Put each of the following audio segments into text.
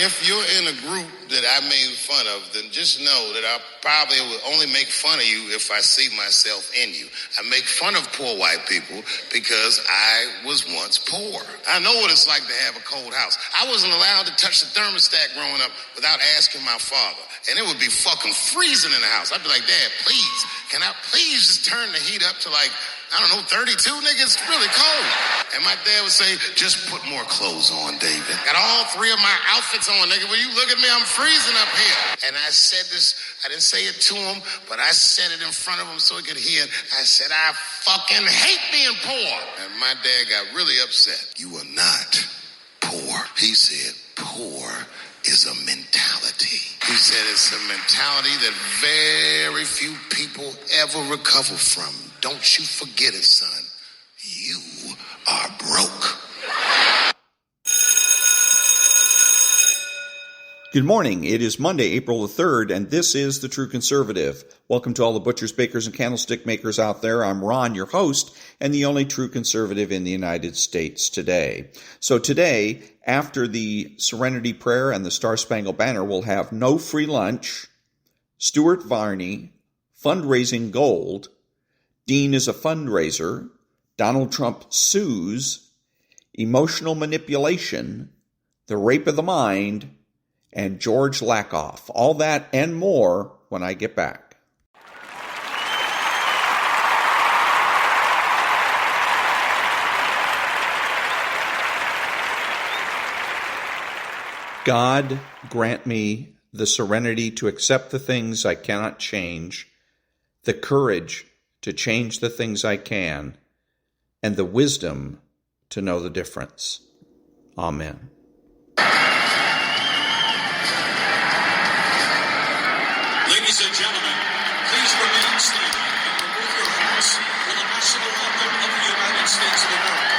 if you're in a group that I made fun of, then just know that I probably will only make fun of you if I see myself in you. I make fun of poor white people because I was once poor. I know what it's like to have a cold house. I wasn't allowed to touch the thermostat growing up without asking my father. And it would be fucking freezing in the house. I'd be like, Dad, please, can I please just turn the heat up to 32, nigga, it's really cold. And my dad would say, just put more clothes on, David. Got all three of my outfits on, nigga. When you look at me, I'm freezing up here. And I said this, I didn't say it to him, but I said it in front of him so he could hear it. I said, I fucking hate being poor. And my dad got really upset. You are not poor. He said, poor is a mentality. He said it's a mentality that very few people ever recover from. Don't you forget it, son. You are broke. Good morning. It is Monday, April the 3rd, and this is The True Conservative. Welcome to all the butchers, bakers, and candlestick makers out there. I'm Ron, your host, and the only true conservative in the United States today. So today, after the Serenity Prayer and the Star-Spangled Banner, we'll have no free lunch, Stuart-Varney, fundraising gold, Dean is a fundraiser, Donald Trump sues, emotional manipulation, the rape of the mind, and George Lakoff. All that and more when I get back. God, grant me the serenity to accept the things I cannot change, the courage to change the things I can, and the wisdom to know the difference. Amen. Ladies and gentlemen, please remain standing and remove your hats for the national anthem of the United States of America.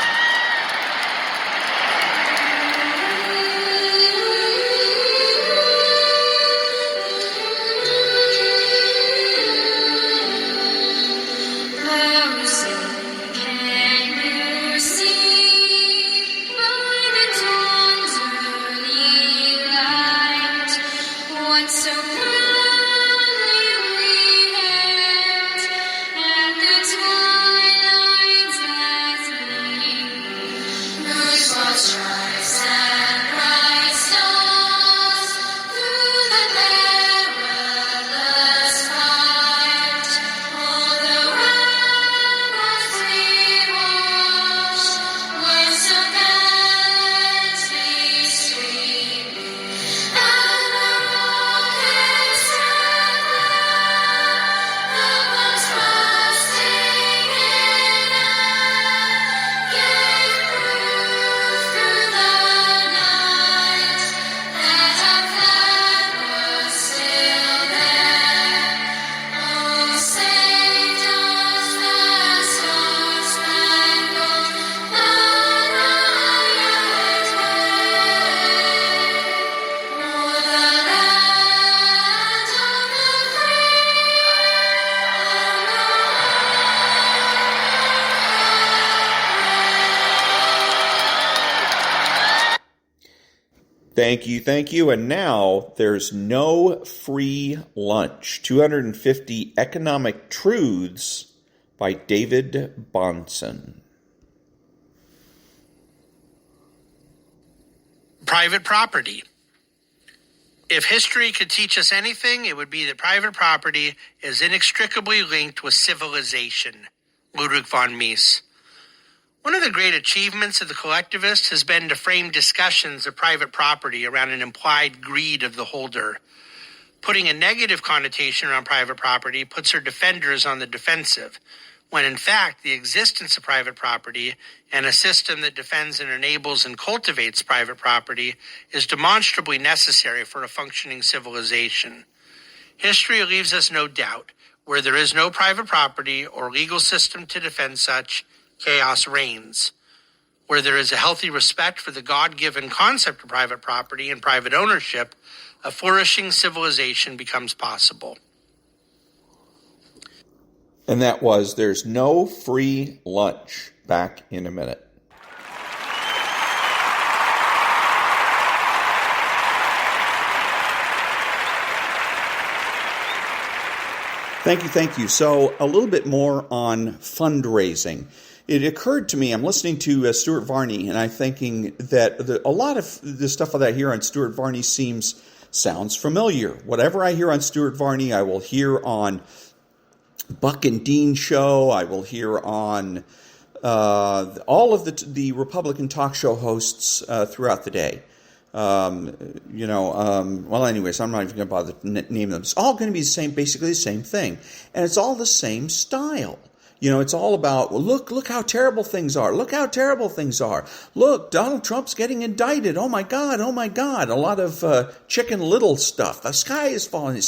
Thank you. And now there's no free lunch. 250 Economic Truths by David-Bahnsen. Private property. If history could teach us anything, it would be that private property is inextricably linked with civilization. Ludwig von Mises. One of the great achievements of the collectivists has been to frame discussions of private property around an implied greed of the holder. Putting a negative connotation around private property puts their defenders on the defensive, when in fact the existence of private property and a system that defends and enables and cultivates private property is demonstrably necessary for a functioning civilization. History leaves us no doubt. Where there is no private property or legal system to defend such, chaos reigns. Where there is a healthy respect for the God-given concept of private property and private ownership, a flourishing civilization becomes possible. And that was There's No Free Lunch. Back in a minute. Thank you. So a little bit more on fundraising. It occurred to me, I'm listening to Stuart-Varney, and I'm thinking that a lot of the stuff that I hear on Stuart-Varney sounds familiar. Whatever I hear on Stuart-Varney, I will hear on Buck and Dean show. I will hear on all of the Republican talk show hosts throughout the day. Well, anyways, I'm not even going to bother to name them. It's all going to be basically the same thing. And it's all the same style. It's all about, well, look how terrible things are. Look how terrible things are. Look, Donald Trump's getting indicted. Oh my God. A lot of Chicken Little stuff. The sky is falling.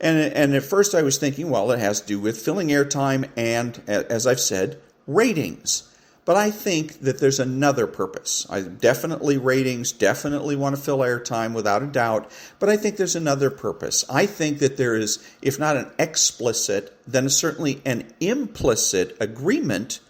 And at first I was thinking, well, it has to do with filling airtime and, as I've said, ratings. But I think that there's another purpose. Ratings definitely want to fill airtime without a doubt, but I think there's another purpose. I think that there is, if not an explicit, then certainly an implicit agreement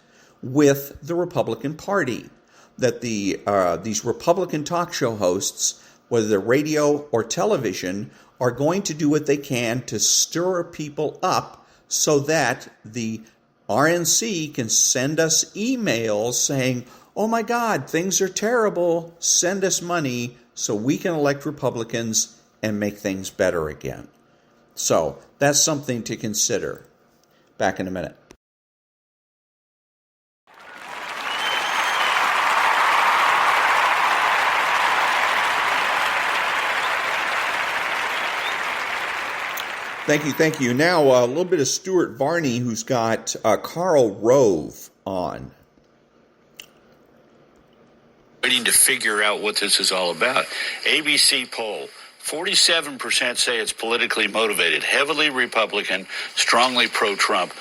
with the Republican Party that these Republican talk show hosts, whether they're radio or television, are going to do what they can to stir people up so that the RNC can send us emails saying, oh my God, things are terrible, send us money so we can elect Republicans and make things better again. So that's something to consider. Back in a minute. Thank you. Now, a little bit of Stuart-Varney, who's got Karl Rove on. Waiting to figure out what this is all about. ABC poll, 47% say it's politically motivated, heavily Republican, strongly pro-Trump.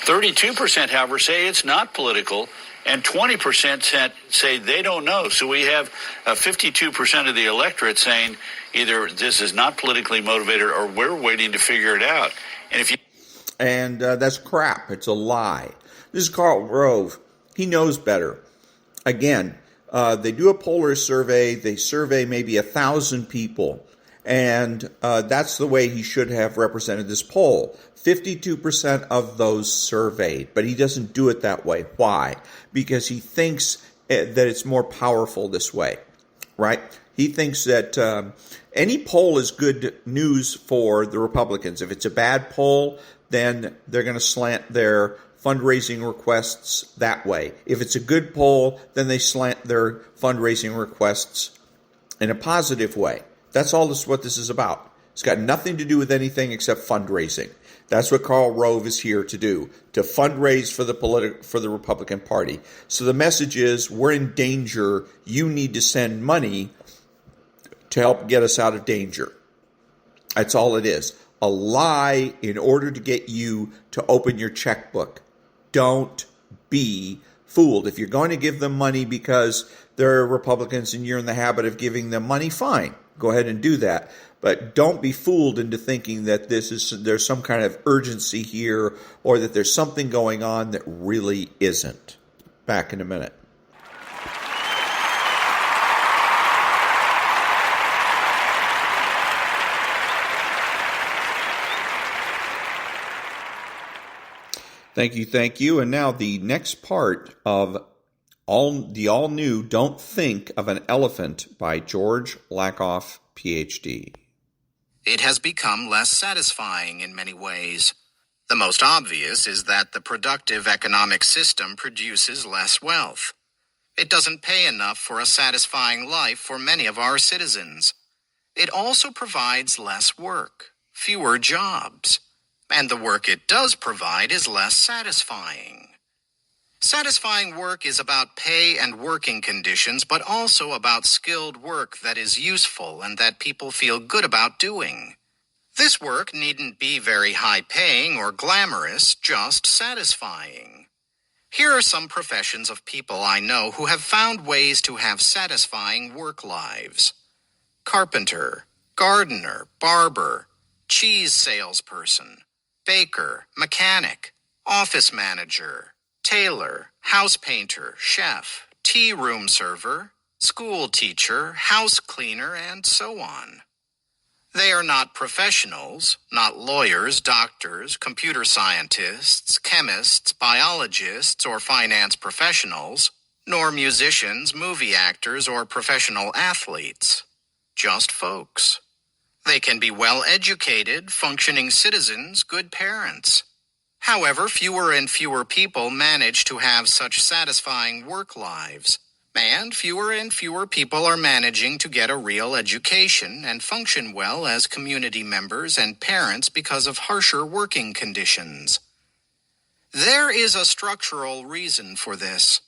32%, however, say it's not political, and 20% say they don't know. So we have 52% of the electorate saying either this is not politically motivated or we're waiting to figure it out. And that's crap. It's a lie. This is Karl Rove. He knows better. Again, they do a polar survey. They survey maybe 1,000 people. And that's the way he should have represented this poll. 52% of those surveyed. But he doesn't do it that way. Why? Because he thinks that it's more powerful this way. Right? He thinks that any poll is good news for the Republicans. If it's a bad poll, then they're going to slant their fundraising requests that way. If it's a good poll, then they slant their fundraising requests in a positive way. That's all what this is about. It's got nothing to do with anything except fundraising. That's what Karl Rove is here to do, to fundraise for the Republican Party. So the message is, we're in danger. You need to send money to help get us out of danger. That's all it is. A lie in order to get you to open your checkbook. Don't be fooled. If you're going to give them money because they're Republicans and you're in the habit of giving them money, fine. Go ahead and do that. But don't be fooled into thinking that there's some kind of urgency here or that there's something going on that really isn't. Back in a minute. Thank you. And now the next part of the all-new Don't Think of an Elephant by George Lakoff, Ph.D. It has become less satisfying in many ways. The most obvious is that the productive economic system produces less wealth. It doesn't pay enough for a satisfying life for many of our citizens. It also provides less work, fewer jobs, and the work it does provide is less satisfying. Satisfying work is about pay and working conditions, but also about skilled work that is useful and that people feel good about doing. This work needn't be very high-paying or glamorous, just satisfying. Here are some professions of people I know who have found ways to have satisfying work lives. Carpenter, gardener, barber, cheese salesperson, baker, mechanic, office manager, tailor, house painter, chef, tea room server, school teacher, house cleaner, and so on. They are not professionals, not lawyers, doctors, computer scientists, chemists, biologists, or finance professionals, nor musicians, movie actors, or professional athletes. Just folks. They can be well-educated, functioning citizens, good parents. However, fewer and fewer people manage to have such satisfying work lives, and fewer people are managing to get a real education and function well as community members and parents because of harsher working conditions. There is a structural reason for this.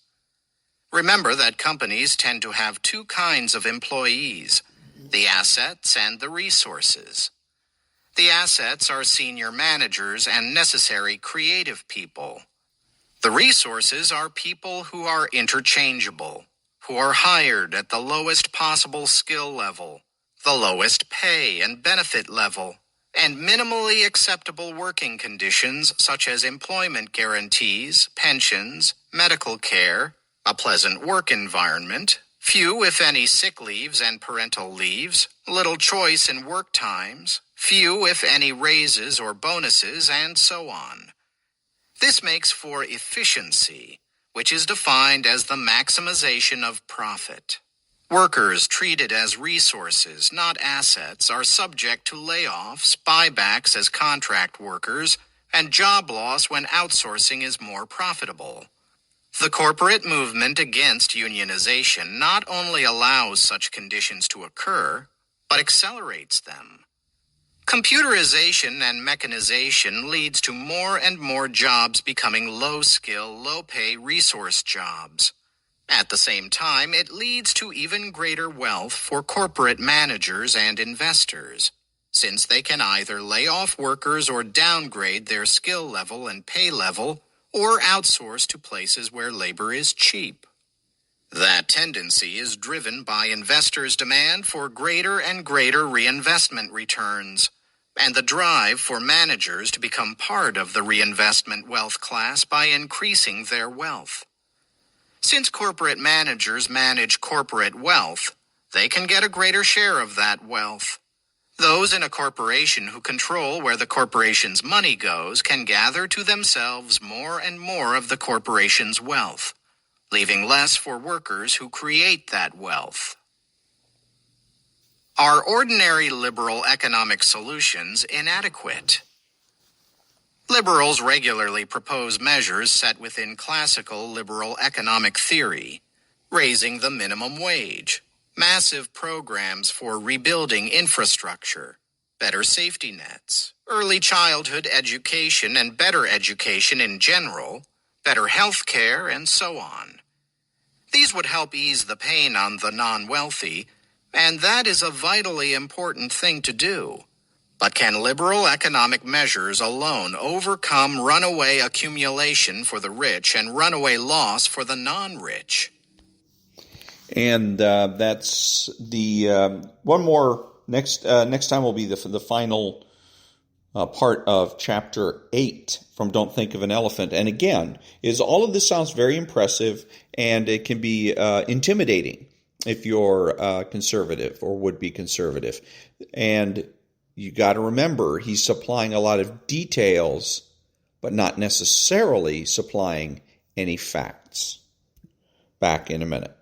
Remember that companies tend to have two kinds of employees, the assets and the resources. The assets are senior managers and necessary creative people. The resources are people who are interchangeable, who are hired at the lowest possible skill level, the lowest pay and benefit level, and minimally acceptable working conditions such as employment guarantees, pensions, medical care, a pleasant work environment, few, if any, sick leaves and parental leaves, little choice in work times, few, if any, raises or bonuses, and so on. This makes for efficiency, which is defined as the maximization of profit. Workers treated as resources, not assets, are subject to layoffs, buybacks as contract workers, and job loss when outsourcing is more profitable. The corporate movement against unionization not only allows such conditions to occur, but accelerates them. Computerization and mechanization leads to more and more jobs becoming low-skill, low-pay resource jobs. At the same time, it leads to even greater wealth for corporate managers and investors, since they can either lay off workers or downgrade their skill level and pay level, or outsource to places where labor is cheap. That tendency is driven by investors' demand for greater and greater reinvestment returns, and the drive for managers to become part of the reinvestment wealth class by increasing their wealth. Since corporate managers manage corporate wealth, they can get a greater share of that wealth. Those in a corporation who control where the corporation's money goes can gather to themselves more and more of the corporation's wealth, leaving less for workers who create that wealth. Are ordinary liberal economic solutions inadequate? Liberals regularly propose measures set within classical liberal economic theory, raising the minimum wage, massive programs for rebuilding infrastructure, better safety nets, early childhood education and better education in general, better health care, and so on. These would help ease the pain on the non-wealthy, and that is a vitally important thing to do. But can liberal economic measures alone overcome runaway accumulation for the rich and runaway loss for the non-rich? And that's the one more. Next time will be the final part of Chapter 8 from Don't Think of an Elephant. And again, all of this sounds very impressive, and it can be intimidating if you're conservative or would be conservative. And you got to remember, he's supplying a lot of details, but not necessarily supplying any facts. Back in a minute.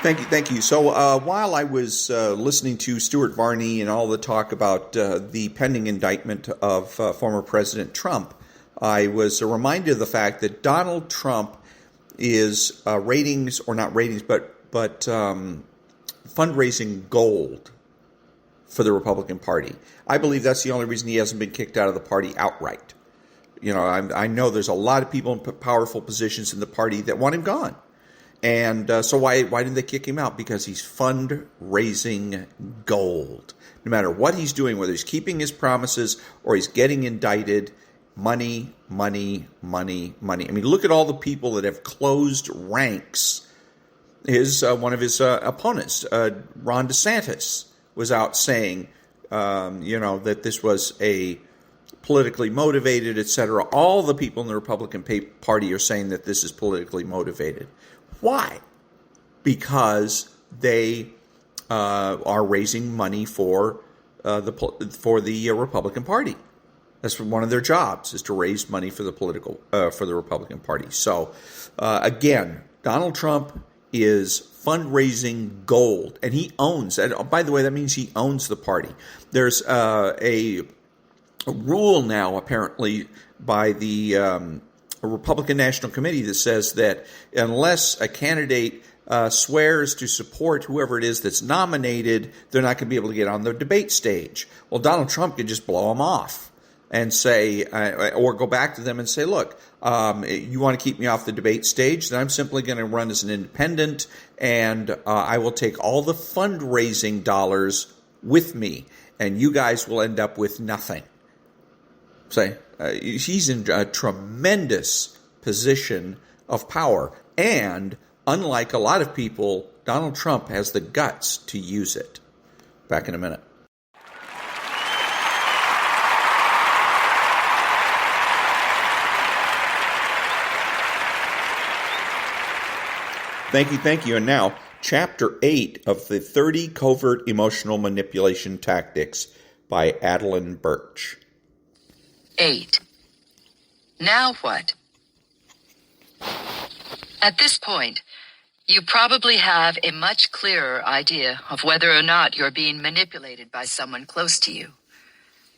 Thank you. So while I was listening to Stuart-Varney and all the talk about the pending indictment of former President Trump, I was reminded of the fact that Donald Trump is fundraising gold for the Republican Party. I believe that's the only reason he hasn't been kicked out of the party outright. You know, I know there's a lot of people in powerful positions in the party that want him gone. And so why didn't they kick him out? Because he's fundraising gold. No matter what he's doing, whether he's keeping his promises or he's getting indicted, money, money, money, money. I mean, look at all the people that have closed ranks. One of his opponents, Ron DeSantis, was out saying, that this was a politically motivated, etc. All the people in the Republican Party are saying that this is politically motivated. Why? Because they are raising money for the Republican Party. That's one of their jobs, is to raise money for the Republican Party. So again, Donald Trump is fundraising gold, and he owns. And by the way, that means he owns the party. There's a rule now, apparently, by the Republican National Committee that says that unless a candidate swears to support whoever it is that's nominated, they're not going to be able to get on the debate stage. Well, Donald Trump could just blow them off and say, or go back to them and say, look, you want to keep me off the debate stage, then I'm simply going to run as an independent, and I will take all the fundraising dollars with me, and you guys will end up with nothing. Say, he's in a tremendous position of power, and unlike a lot of people, Donald Trump has the guts to use it. Back in a minute. Thank you. And now, Chapter 8 of the 30 Covert Emotional Manipulation Tactics by Adelyn-Birch. 8. Now what? At this point, you probably have a much clearer idea of whether or not you're being manipulated by someone close to you.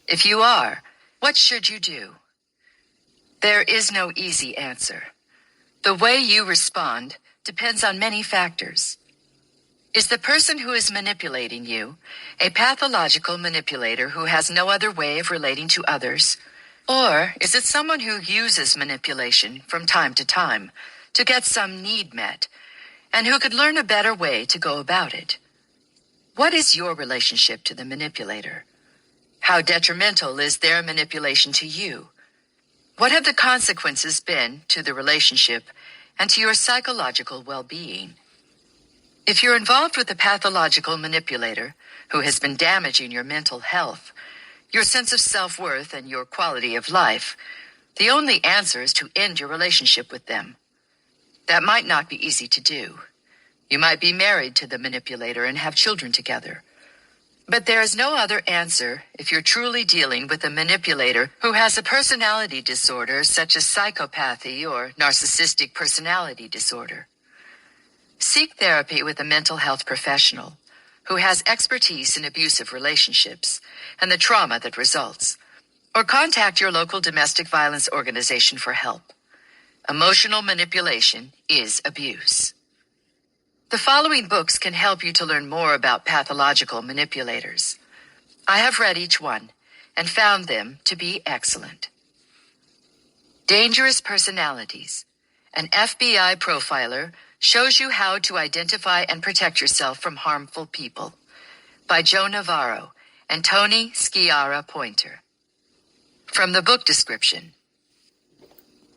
If you are, what should you do? There is no easy answer. The way you respond depends on many factors. Is the person who is manipulating you a pathological manipulator who has no other way of relating to others? Or is it someone who uses manipulation from time to time to get some need met, and who could learn a better way to go about it? What is your relationship to the manipulator? How detrimental is their manipulation to you? What have the consequences been to the relationship and to your psychological well-being? If you're involved with a pathological manipulator who has been damaging your mental health, your sense of self-worth, and your quality of life, the only answer is to end your relationship with them. That might not be easy to do. You might be married to the manipulator and have children together. But there is no other answer if you're truly dealing with a manipulator who has a personality disorder such as psychopathy or narcissistic personality disorder. Seek therapy with a mental health professional who has expertise in abusive relationships and the trauma that results, or contact your local domestic violence organization for help. Emotional manipulation is abuse. The following books can help you to learn more about pathological manipulators. I have read each one and found them to be excellent. Dangerous Personalities. An FBI profiler shows you how to identify and protect yourself from harmful people, by Joe Navarro and Tony Sciarra Pointer. From the book description.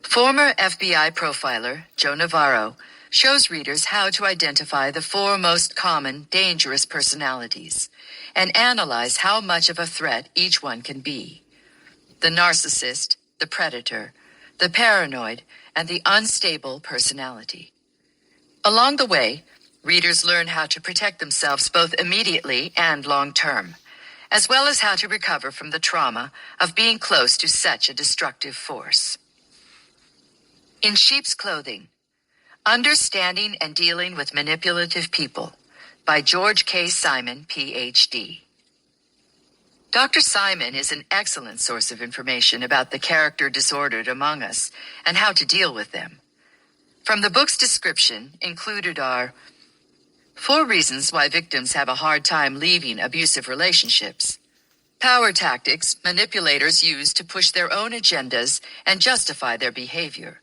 Former FBI profiler Joe Navarro shows readers how to identify the 4 most common dangerous personalities and analyze how much of a threat each one can be: the narcissist, the predator, the paranoid, and the unstable personality. Along the way, readers learn how to protect themselves both immediately and long-term, as well as how to recover from the trauma of being close to such a destructive force. In Sheep's Clothing, Understanding and Dealing with Manipulative People, by George K. Simon, Ph.D. Dr. Simon is an excellent source of information about the character disordered among us and how to deal with them. From the book's description, included are 4 reasons why victims have a hard time leaving abusive relationships, power tactics manipulators use to push their own agendas and justify their behavior,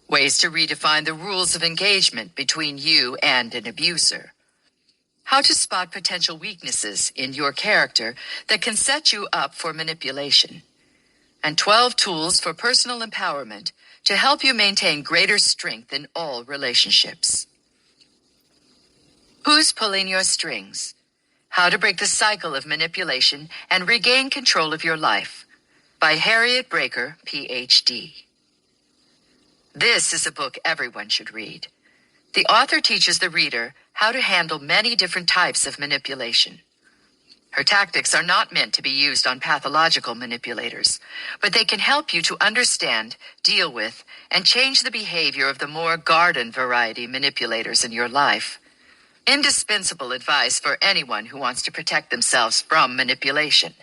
ways to redefine the rules of engagement between you and an abuser, how to spot potential weaknesses in your character that can set you up for manipulation, and 12 tools for personal empowerment to help you maintain greater strength in all relationships. Who's Pulling Your Strings? How to Break the Cycle of Manipulation and Regain Control of Your Life, by Harriet Breaker, Ph.D. This is a book everyone should read. The author teaches the reader how to handle many different types of manipulation. Her tactics are not meant to be used on pathological manipulators, but they can help you to understand, deal with, and change the behavior of the more garden variety manipulators in your life. Indispensable advice for anyone who wants to protect themselves from manipulation.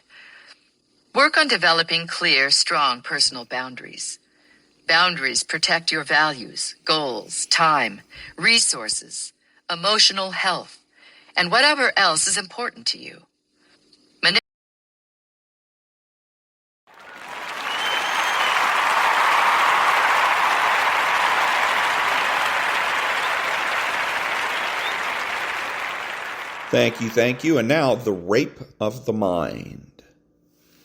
Work on developing clear, strong personal boundaries. Boundaries protect your values, goals, time, resources, emotional health, and whatever else is important to you. Thank you. And now, the rape of the mind.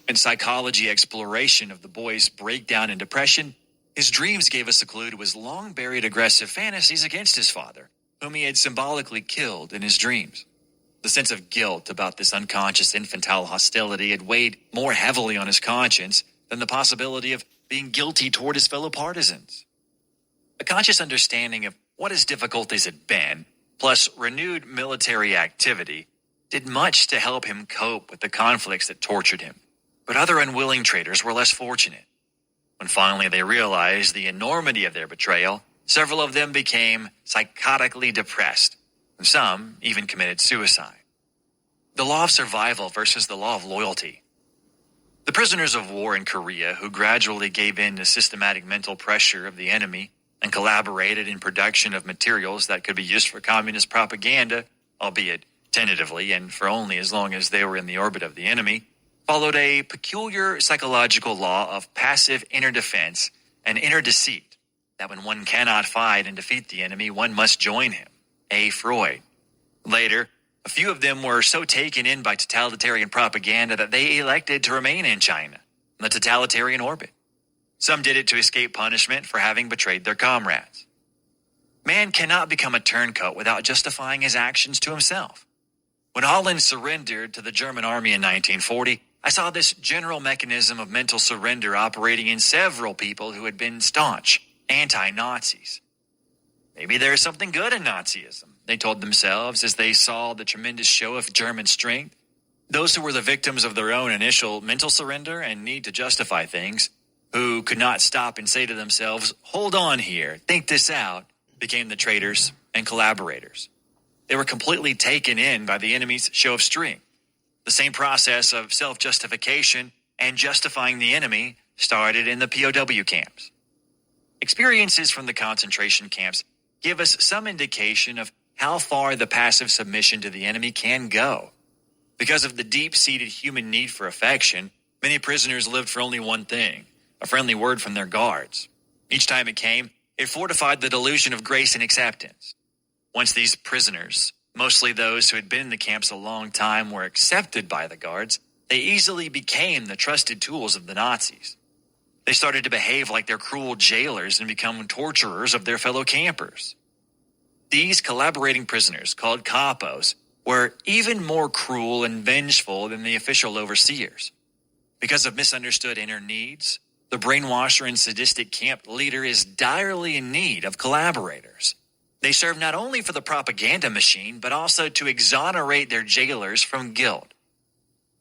In psychology exploration of the boy's breakdown and depression, his dreams gave us a clue to his long-buried aggressive fantasies against his father, whom he had symbolically killed in his dreams. The sense of guilt about this unconscious infantile hostility had weighed more heavily on his conscience than the possibility of being guilty toward his fellow partisans. A conscious understanding of what his difficulties had been, plus renewed military activity, did much to help him cope with the conflicts that tortured him. But other unwilling traitors were less fortunate. When finally they realized the enormity of their betrayal, several of them became psychotically depressed, and some even committed suicide. The law of survival versus the law of loyalty. The prisoners of war in Korea who gradually gave in to systematic mental pressure of the enemy and collaborated in production of materials that could be used for communist propaganda, albeit tentatively and for only as long as they were in the orbit of the enemy, followed a peculiar psychological law of passive inner defense and inner deceit, that when one cannot fight and defeat the enemy, one must join him. A. Freud. Later, a few of them were so taken in by totalitarian propaganda that they elected to remain in China, in the totalitarian orbit. Some did it to escape punishment for having betrayed their comrades. Man cannot become a turncoat without justifying his actions to himself. When Holland surrendered to the German army in 1940, I saw this general mechanism of mental surrender operating in several people who had been staunch anti-Nazis. Maybe there is something good in Nazism, they told themselves as they saw the tremendous show of German strength. Those who were the victims of their own initial mental surrender and need to justify things, who could not stop and say to themselves, hold on here, think this out, became the traitors and collaborators. They were completely taken in by the enemy's show of strength. The same process of self-justification and justifying the enemy started in the POW camps. Experiences from the concentration camps give us some indication of how far the passive submission to the enemy can go. Because of the deep-seated human need for affection, many prisoners lived for only one thing, a friendly word from their guards. Each time it came, it fortified the delusion of grace and acceptance. Once these prisoners, mostly those who had been in the camps a long time, were accepted by the guards, they easily became the trusted tools of the Nazis. They started to behave like their cruel jailers and become torturers of their fellow campers. These collaborating prisoners, called capos, were even more cruel and vengeful than the official overseers. Because of misunderstood inner needs, the brainwasher and sadistic camp leader is direly in need of collaborators. They serve not only for the propaganda machine, but also to exonerate their jailers from guilt.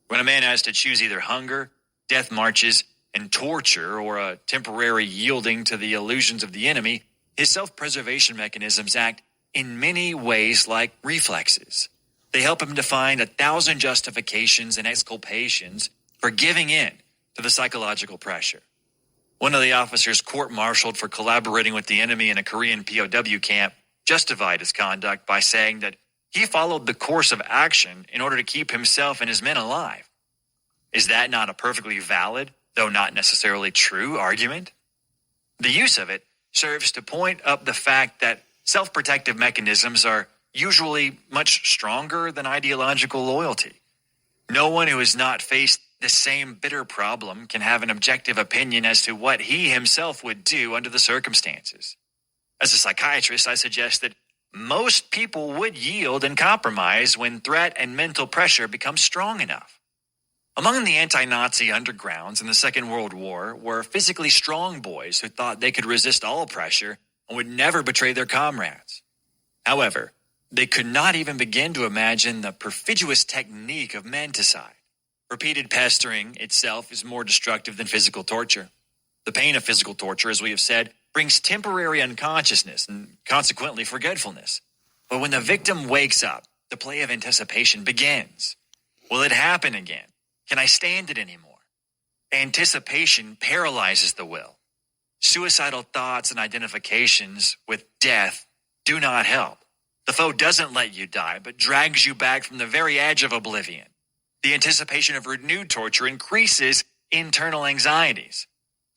When a man has to choose either hunger, death marches, and torture, or a temporary yielding to the illusions of the enemy, his self-preservation mechanisms act in many ways like reflexes. They help him to find 1,000 justifications and exculpations for giving in to the psychological pressure. One of the officers court-martialed for collaborating with the enemy in a Korean POW camp justified his conduct by saying that he followed the course of action in order to keep himself and his men alive. Is that not a perfectly valid, though not necessarily true, argument? The use of it serves to point up the fact that self-protective mechanisms are usually much stronger than ideological loyalty. No one who has not faced the same bitter problem can have an objective opinion as to what he himself would do under the circumstances. As a psychiatrist, I suggest that most people would yield and compromise when threat and mental pressure become strong enough. Among the anti-Nazi undergrounds in the Second World War were physically strong boys who thought they could resist all pressure and would never betray their comrades. However, they could not even begin to imagine the perfidious technique of menticide. Repeated pestering itself is more destructive than physical torture. The pain of physical torture, as we have said, brings temporary unconsciousness and consequently forgetfulness. But when the victim wakes up, the play of anticipation begins. Will it happen again? Can I stand it anymore? Anticipation paralyzes the will. Suicidal thoughts and identifications with death do not help. The foe doesn't let you die, but drags you back from the very edge of oblivion. The anticipation of renewed torture increases internal anxieties.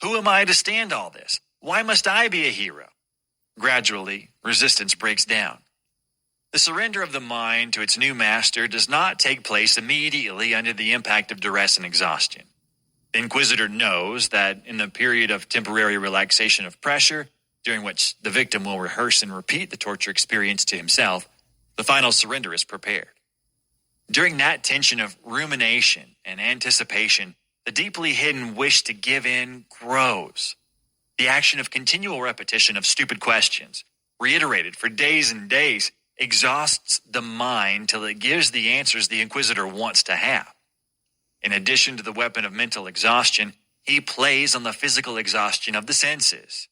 Who am I to stand all this? Why must I be a hero? Gradually, resistance breaks down. The surrender of the mind to its new master does not take place immediately under the impact of duress and exhaustion. The inquisitor knows that in the period of temporary relaxation of pressure, during which the victim will rehearse and repeat the torture experience to himself, the final surrender is prepared. During that tension of rumination and anticipation, the deeply hidden wish to give in grows. The action of continual repetition of stupid questions, reiterated for days and days, exhausts the mind till it gives the answers the inquisitor wants to have. In addition to the weapon of mental exhaustion, he plays on the physical exhaustion of the senses.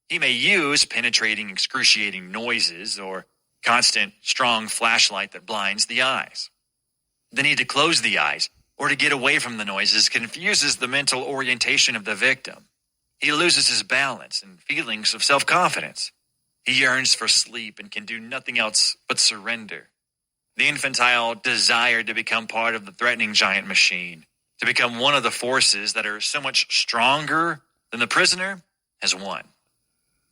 He may use penetrating, excruciating noises or constant, strong flashlight that blinds the eyes. The need to close the eyes or to get away from the noises confuses the mental orientation of the victim. He loses his balance and feelings of self-confidence. He yearns for sleep and can do nothing else but surrender. The infantile desire to become part of the threatening giant machine, to become one of the forces that are so much stronger than the prisoner, has won.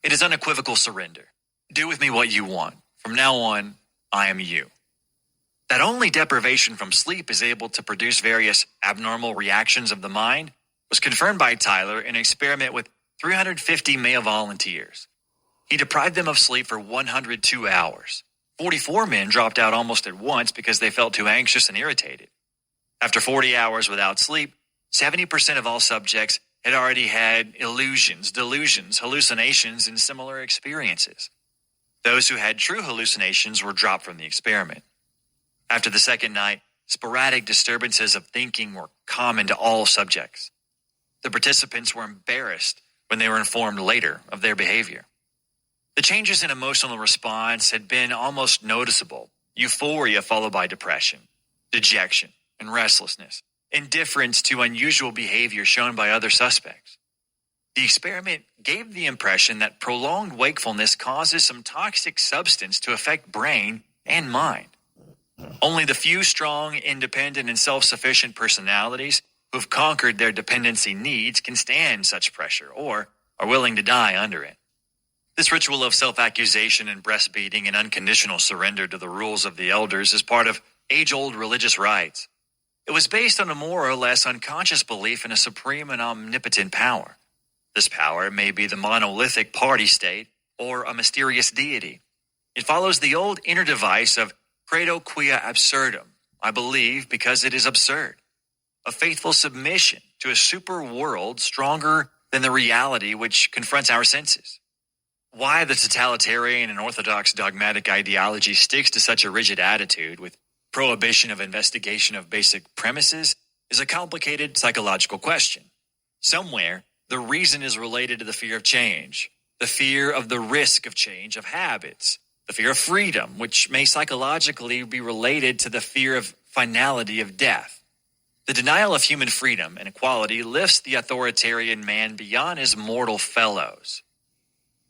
It is unequivocal surrender. Do with me what you want. From now on, I am you. That only deprivation from sleep is able to produce various abnormal reactions of the mind was confirmed by Tyler in an experiment with 350 male volunteers. He deprived them of sleep for 102 hours. 44 men dropped out almost at once because they felt too anxious and irritated. After 40 hours without sleep, 70% of all subjects had already had illusions, delusions, hallucinations, and similar experiences. Those who had true hallucinations were dropped from the experiment. After the second night, sporadic disturbances of thinking were common to all subjects. The participants were embarrassed when they were informed later of their behavior. The changes in emotional response had been almost noticeable. Euphoria followed by depression, dejection, and restlessness. Indifference to unusual behavior shown by other suspects. The experiment gave the impression that prolonged wakefulness causes some toxic substance to affect brain and mind. Only the few strong, independent, and self-sufficient personalities who've conquered their dependency needs can stand such pressure or are willing to die under it. This ritual of self-accusation and breastbeating and unconditional surrender to the rules of the elders is part of age-old religious rites. It was based on a more or less unconscious belief in a supreme and omnipotent power. This power may be the monolithic party state or a mysterious deity. It follows the old inner device of credo quia absurdum, I believe because it is absurd. A faithful submission to a super world stronger than the reality which confronts our senses. Why the totalitarian and orthodox dogmatic ideology sticks to such a rigid attitude with prohibition of investigation of basic premises is a complicated psychological question. Somewhere, the reason is related to the fear of change, the fear of the risk of change of habits, the fear of freedom, which may psychologically be related to the fear of finality of death. The denial of human freedom and equality lifts the authoritarian man beyond his mortal fellows.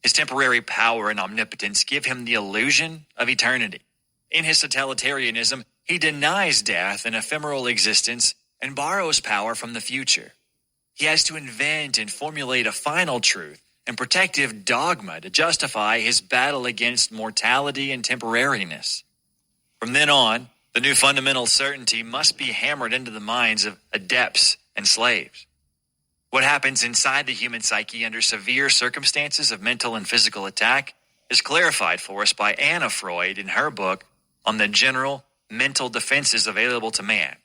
His temporary power and omnipotence give him the illusion of eternity. In his totalitarianism, he denies death and ephemeral existence and borrows power from the future. He has to invent and formulate a final truth and protective dogma to justify his battle against mortality and temporariness. From then on, the new fundamental certainty must be hammered into the minds of adepts and slaves. What happens inside the human psyche under severe circumstances of mental and physical attack is clarified for us by Anna Freud in her book on the general mental defenses available to man.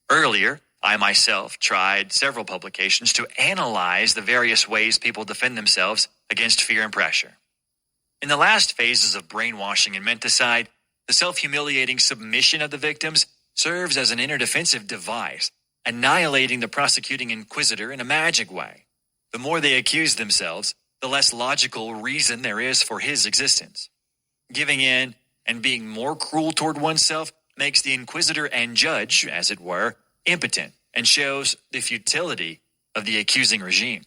Earlier, I myself tried several publications to analyze the various ways people defend themselves against fear and pressure. In the last phases of brainwashing and menticide, the self-humiliating submission of the victims serves as an inner defensive device, annihilating the prosecuting inquisitor in a magic way. The more they accuse themselves, the less logical reason there is for his existence. Giving in and being more cruel toward oneself makes the inquisitor and judge, as it were, impotent and shows the futility of the accusing regime.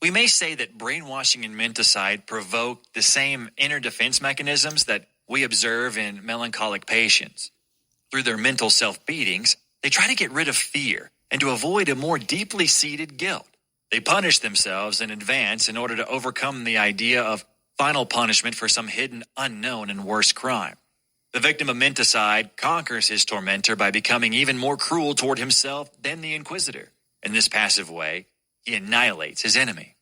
We may say that brainwashing and menticide provoke the same inner defense mechanisms that we observe in melancholic patients. Through their mental self-beatings, they try to get rid of fear and to avoid a more deeply seated guilt. They punish themselves in advance in order to overcome the idea of final punishment for some hidden, unknown, and worse crime. The victim of menticide conquers his tormentor by becoming even more cruel toward himself than the inquisitor. In this passive way, he annihilates his enemy.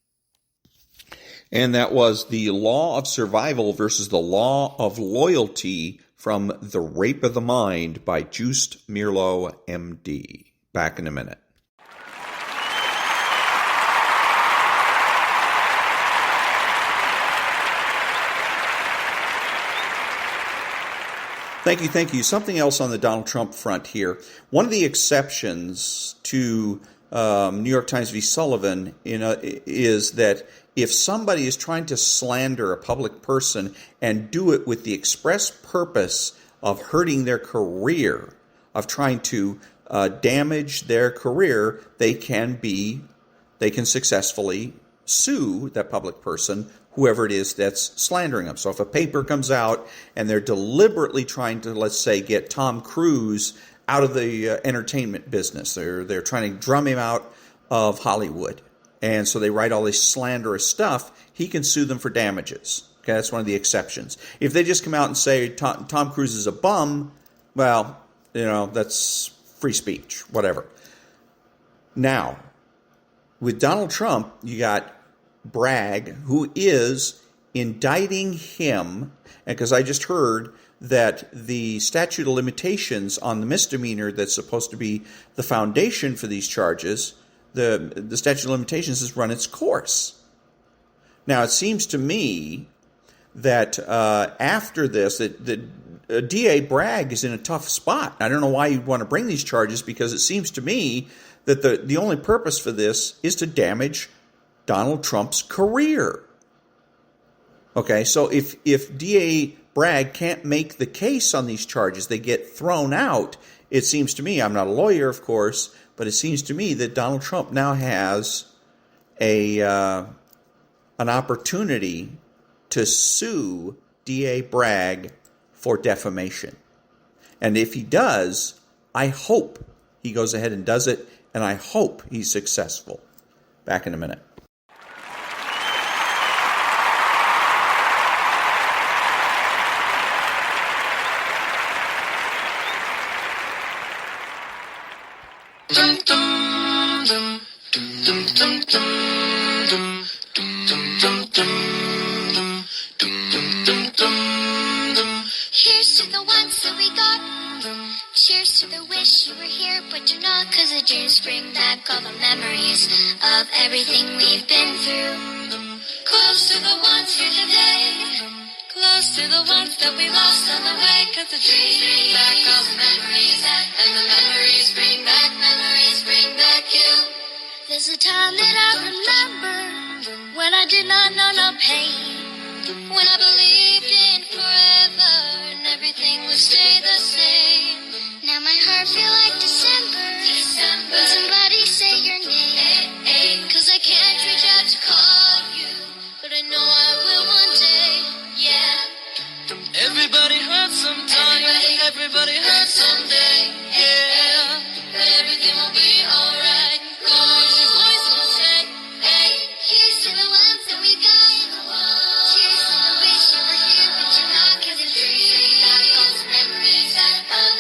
And that was The Law of Survival versus the Law of Loyalty from The Rape of the Mind by Joost-Meerlo, MD. Back in a minute. Thank you. Something else on the Donald Trump front here. One of the exceptions to New York Times v. Sullivan is that if somebody is trying to slander a public person and do it with the express purpose of hurting their career, of trying to damage their career, they can successfully sue that public person, whoever it is that's slandering them. So if a paper comes out and they're deliberately trying to, let's say, get Tom Cruise out of the entertainment business, they're trying to drum him out of Hollywood, and so they write all this slanderous stuff, he can sue them for damages. Okay, that's one of the exceptions. If they just come out and say Tom Cruise is a bum, well, that's free speech, whatever. Now, with Donald Trump, you got Bragg, who is indicting him, and because I just heard that the statute of limitations on the misdemeanor that's supposed to be the foundation for these charges, the statute of limitations has run its course. Now, it seems to me that after this, that DA Bragg is in a tough spot. I don't know why you'd want to bring these charges, because it seems to me that the only purpose for this is to damage Donald Trump's career. Okay, so if DA Bragg can't make the case on these charges, they get thrown out. It seems to me, I'm not a lawyer, of course, but it seems to me that Donald Trump now has an opportunity to sue DA Bragg for defamation. And if he does, I hope he goes ahead and does it, and I hope he's successful. Back in a minute. Here's to the ones that we got. Cheers to the wish you were here, but you're not, 'cause the dreams bring back all the memories of everything we've been through. Close to the ones here today, close to the ones that we lost on the way, 'cause the dreams bring back all the memories, and the memories bring back you. There's a time that I remember when I did not know no pain, when I believed in forever and everything would stay the same. Now my heart feel like December. When somebody say your name, 'cause I can't reach out to call you, but I know I will one day. Yeah. Everybody hurts sometimes. Everybody hurts someday. Yeah. But everything will be alright. Cause your voice will say, hey, here's to the ones that we got. Cheers to the wish you were here, but you're not, 'cause it brings back all the memories of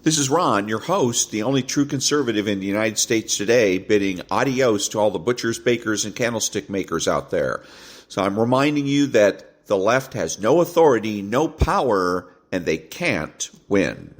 This is Ron, your host, the only true conservative in the United States today, bidding adios to all the butchers, bakers, and candlestick makers out there. So I'm reminding you that the left has no authority, no power, and they can't win.